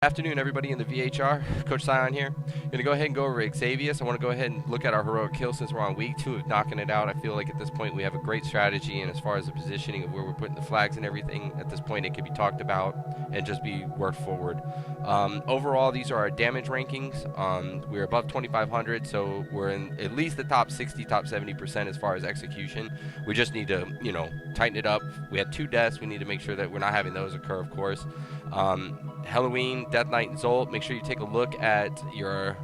Afternoon, everybody in the VHR. Coach Sion here. Going to go ahead and go over Xavius. I want to go ahead and look at our heroic kill since we're on week 2 of knocking it out. I feel like at this point we have a great strategy, and as far as the positioning of where we're putting the flags and everything, at this point it can be talked about and just be worked forward. Overall, these are our damage rankings. We're above 2,500, so we're in at least the top 60, top 70% as far as execution. We just need to, tighten it up. We had 2 deaths. We need to make sure that we're not having those occur, of course. Halloween, Death Knight, and Zolt. Make sure you take a look at your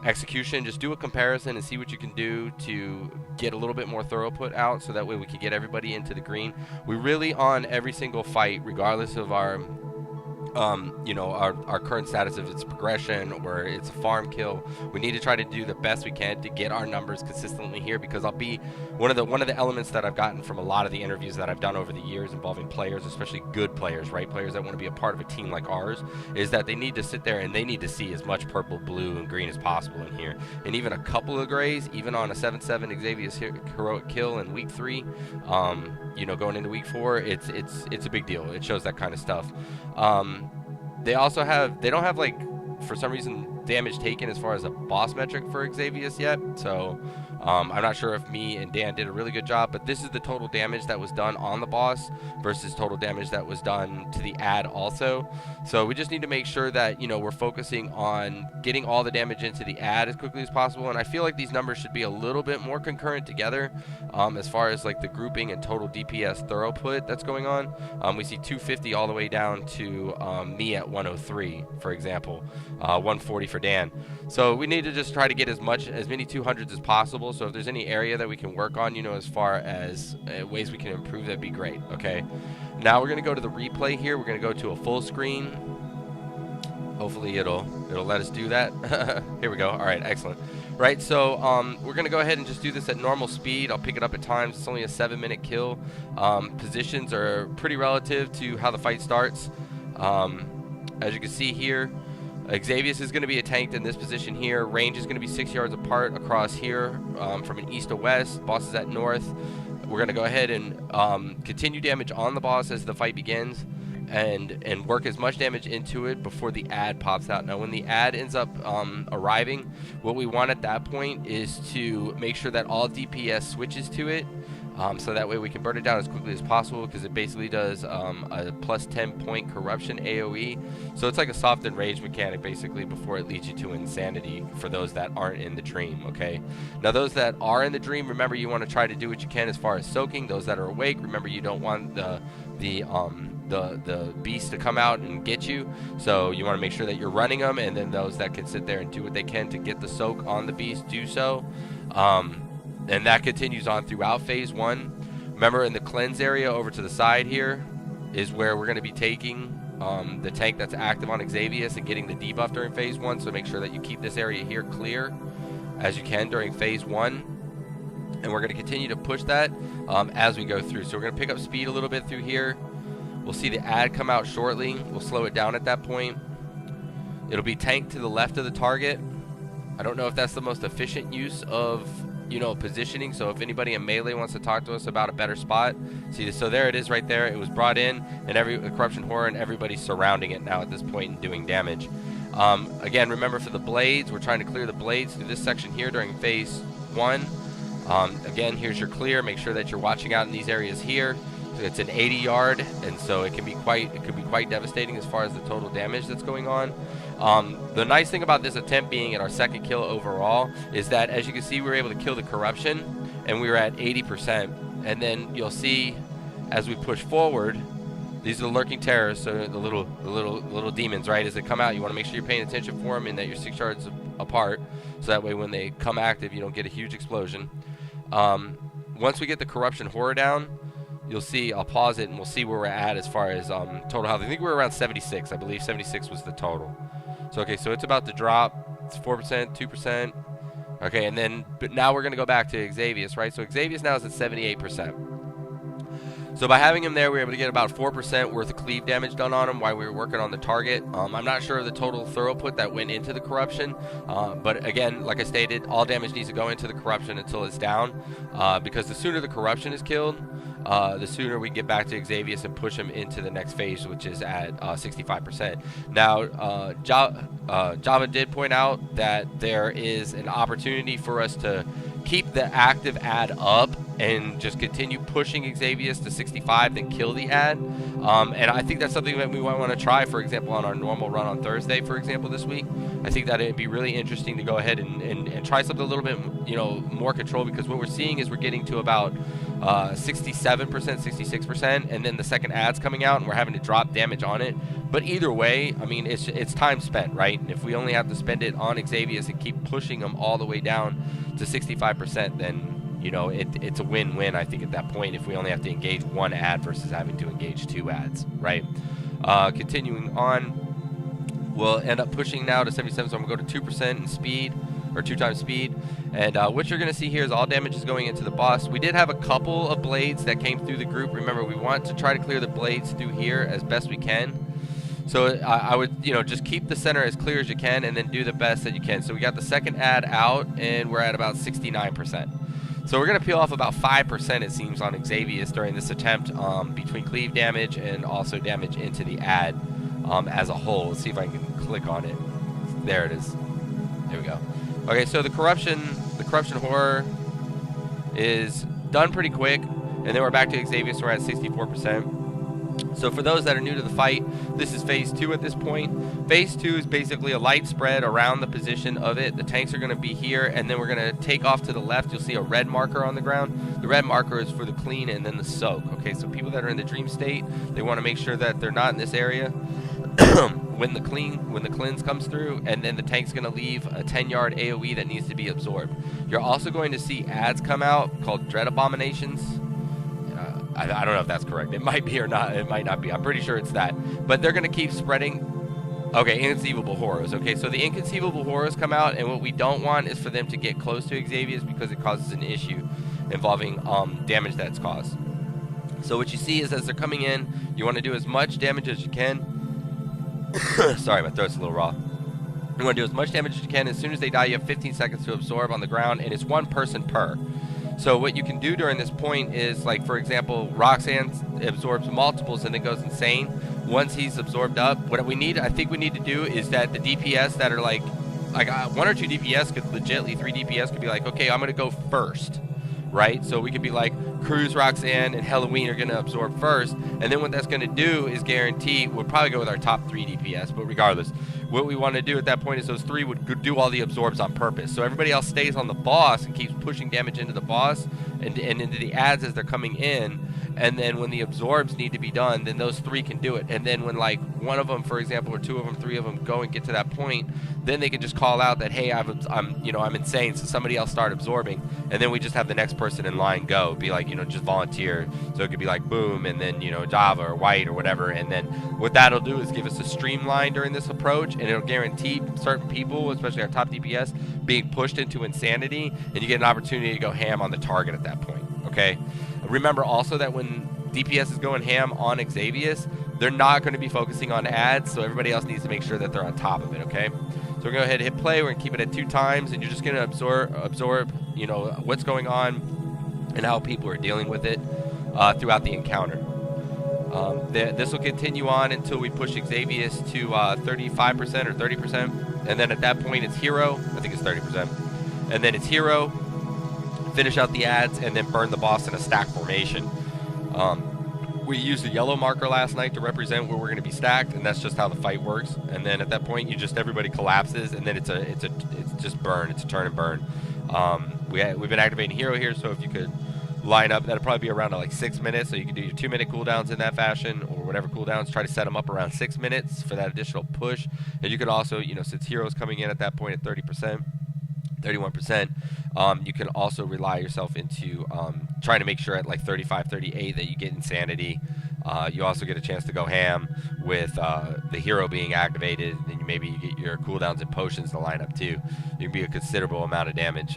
execution. Just do a comparison and see what you can do to get a little bit more throughput out, so that way we can get everybody into the green. We really, on every single fight, regardless of our our current status, if it's progression or it's a farm kill, we need to try to do the best we can to get our numbers consistently here, because I'll be one of the elements that I've gotten from a lot of the interviews that I've done over the years involving players, especially good players, right? Players that want to be a part of a team like ours, is that they need to sit there and they need to see as much purple, blue, and green as possible in here. And even a couple of grays, even on a 7-7 Xavius heroic kill in week 3, going into week 4, it's a big deal. It shows that kind of stuff. They don't have, like, for some reason, damage taken as far as a boss metric for Xavius yet, so I'm not sure if me and Dan did a really good job, but this is the total damage that was done on the boss versus total damage that was done to the ad also. So we just need to make sure that, we're focusing on getting all the damage into the ad as quickly as possible, and I feel like these numbers should be a little bit more concurrent together as far as, like, the grouping and total DPS throughput that's going on. We see 250 all the way down to me at 103, for example, 140 for Dan. So we need to just try to get as many 200s as possible. So if there's any area that we can work on, as far as ways we can improve, that'd be great. Okay, now we're gonna go to the replay here. We're gonna go to a full screen. Hopefully it'll let us do that. Here we go. All right, excellent. Right, so we're gonna go ahead and just do this at normal speed. I'll pick it up at times. It's only a 7-minute kill. Positions are pretty relative to how the fight starts. As you can see here, Xavius is going to be tanked in this position here. Range is going to be 6 yards apart across here from an east to west. Boss is at north. We're going to go ahead and continue damage on the boss as the fight begins, and work as much damage into it before the ad pops out. Now, when the ad ends up arriving, what we want at that point is to make sure that all DPS switches to it. So that way we can burn it down as quickly as possible, because it basically does a plus 10-point corruption AoE. So it's like a soft and rage mechanic basically before it leads you to insanity for those that aren't in the dream, okay? Now those that are in the dream, remember you want to try to do what you can as far as soaking. Those that are awake, remember you don't want the beast to come out and get you, so you want to make sure that you're running them, and then those that can sit there and do what they can to get the soak on the beast, do so. And that continues on throughout phase 1. Remember, in the cleanse area over to the side here is where we're going to be taking the tank that's active on Xavius and getting the debuff during phase 1. So make sure that you keep this area here clear as you can during phase 1. And we're going to continue to push that as we go through. So we're going to pick up speed a little bit through here. We'll see the ad come out shortly. We'll slow it down at that point. It'll be tanked to the left of the target. I don't know if that's the most efficient use of positioning, so if anybody in melee wants to talk to us about a better spot, see, so there it is right there. It was brought in, and every corruption horror and everybody's surrounding it now at this point and doing damage. Again, remember, for the blades, we're trying to clear the blades through this section here during phase 1. Again, here's your clear. Make sure that you're watching out in these areas here. It's an 80 yard, and so it could be quite devastating as far as the total damage that's going on. The nice thing about this attempt being at our 2nd kill overall is that, as you can see, we were able to kill the corruption, and we were at 80%. And then you'll see, as we push forward, these are the lurking terrorists, so the little demons, right? As they come out, you want to make sure you're paying attention for them and that you're 6 yards apart, so that way when they come active, you don't get a huge explosion. Once we get the corruption horror down, you'll see, I'll pause it and we'll see where we're at as far as total health. I think we're around 76. I believe 76 was the total. So, okay, so it's about to drop. It's 4%, 2%. Okay, and then, but now we're going to go back to Xavius, right? So Xavius now is at 78%. So by having him there, we were able to get about 4% worth of cleave damage done on him while we were working on the target. I'm not sure of the total throughput that went into the corruption, but again, like I stated, all damage needs to go into the corruption until it's down, because the sooner the corruption is killed, the sooner we get back to Xavius and push him into the next phase, which is at 65%. Now, Java did point out that there is an opportunity for us to keep the active ad up and just continue pushing Xavius to 65, then kill the ad. And I think that's something that we might want to try, for example, on our normal run on Thursday, for example, this week. I think that it'd be really interesting to go ahead and try something a little bit, more control, because what we're seeing is we're getting to about 67%, 66%, and then the second ad's coming out and we're having to drop damage on it. But either way, I mean, it's time spent, right? And if we only have to spend it on Xavius and keep pushing them all the way down to 65%, then it's a win-win, I think, at that point, if we only have to engage one ad versus having to engage two ads, right? Continuing on, we'll end up pushing now to 77, so I'm going to go to 2% in speed, or 2 times speed. And what you're going to see here is all damage is going into the boss. We did have a couple of blades that came through the group. Remember, we want to try to clear the blades through here as best we can. So I would, just keep the center as clear as you can and then do the best that you can. So we got the second ad out, and we're at about 69%. So we're going to peel off about 5%, it seems, on Xavius during this attempt, between cleave damage and also damage into the ad as a whole. Let's see if I can click on it. There it is. There we go. Okay, so the corruption horror is done pretty quick, and then we're back to Xavius. We're at 64%. So for those that are new to the fight, this is phase 2 at this point. Phase 2 is basically a light spread around the position of it. The tanks are going to be here, and then we're going to take off to the left. You'll see a red marker on the ground. The red marker is for the clean and then the soak. Okay, so people that are in the dream state, they want to make sure that they're not in this area when the cleanse comes through, and then the tank's going to leave a 10-yard AoE that needs to be absorbed. You're also going to see ads come out called Dread Abominations. I don't know if that's correct. It might be or not. It might not be. I'm pretty sure it's that. But they're going to keep spreading. Okay, Inconceivable Horrors. Okay, so the Inconceivable Horrors come out, and what we don't want is for them to get close to Xavius because it causes an issue involving damage that's caused. So what you see is as they're coming in, you want to do as much damage as you can. Sorry, my throat's a little raw. You want to do as much damage as you can. As soon as they die, you have 15 seconds to absorb on the ground, and it's one person per. So what you can do during this point is, like, for example, Roxanne absorbs multiples and then goes insane. Once he's absorbed up, what I think we need to do is that the DPS that are like 1 or 2 DPS could legitly, 3 DPS could be like, okay, I'm going to go first, right? So we could be like, Cruz, Roxanne, and Halloween are going to absorb first. And then what that's going to do is guarantee, we'll probably go with our top 3 DPS, but regardless, what we want to do at that point is those 3 would do all the absorbs on purpose. So everybody else stays on the boss and keeps pushing damage into the boss and into the ads as they're coming in. And then when the absorbs need to be done, then those 3 can do it. And then when like one of them, for example, or 2 of them, 3 of them go and get to that point, then they can just call out that, hey, I'm insane, so somebody else start absorbing. And then we just have the next person in line go, be like, just volunteer. So it could be like boom, and then Java or White or whatever. And then what that'll do is give us a streamline during this approach, and it'll guarantee certain people, especially our top DPS, being pushed into insanity, and you get an opportunity to go ham on the target at that point. Okay. Remember also that when DPS is going ham on Xavius, they're not going to be focusing on ads, so everybody else needs to make sure that they're on top of it, okay? So we're going to go ahead and hit play. We're going to keep it at 2 times, and you're just going to absorb what's going on and how people are dealing with it throughout the encounter. This will continue on until we push Xavius to 35% or 30%, and then at that point it's hero. I think it's 30%. And then it's hero, finish out the ads, and then burn the boss in a stack formation. We used a yellow marker last night to represent where we're going to be stacked, and that's just how the fight works. And then at that point, everybody collapses, and then it's just burn. It's a turn and burn. We've been activating hero here, so if you could line up, that'll probably be around like 6 minutes. So you can do your 2-minute cooldowns in that fashion, or whatever cooldowns. Try to set them up around 6 minutes for that additional push. And you can also, since hero's coming in at that point at 30%. 31%, you can also rely yourself into trying to make sure at like 35, 38 that you get insanity. You also get a chance to go ham with the hero being activated, and then maybe you get your cooldowns and potions to line up too. You can be a considerable amount of damage.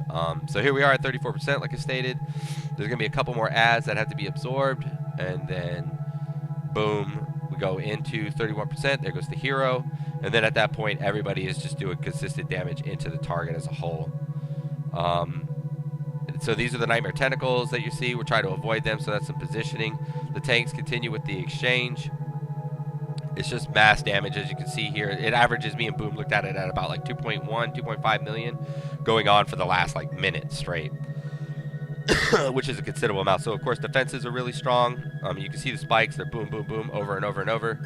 So here we are at 34%, like I stated. There's going to be a couple more ads that have to be absorbed, and then boom, we go into 31%. There goes the hero. And then at that point, everybody is just doing consistent damage into the target as a whole. So these are the Nightmare Tentacles that you see. We're trying to avoid them, so that's some positioning. The tanks continue with the exchange. It's just mass damage, as you can see here. It averages, me and Boom looked at it at about like 2.1, 2.5 million going on for the last like minute straight, which is a considerable amount. So, of course, defenses are really strong. You can see the spikes. They're boom, boom, boom, over and over and over.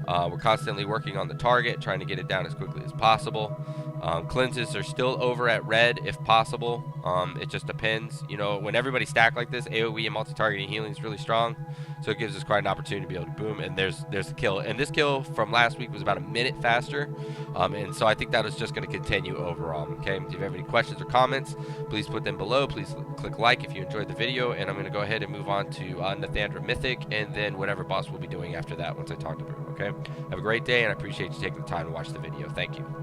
We're constantly working on the target, trying to get it down as quickly as possible. Cleanses are still over at red if possible. It just depends. You know, when everybody stack like this, AoE and multi-targeting healing is really strong. So it gives us quite an opportunity to be able to boom. And there's the kill. And this kill from last week was about a minute faster. And so I think that is just going to continue overall. Okay, if you have any questions or comments, please put them below. Please click like if you enjoyed the video. And I'm going to go ahead and move on to Nathandra Mythic and then whatever boss we'll be doing after that once I talk to Boom. Okay, have a great day, and I appreciate you taking the time to watch the video. Thank you.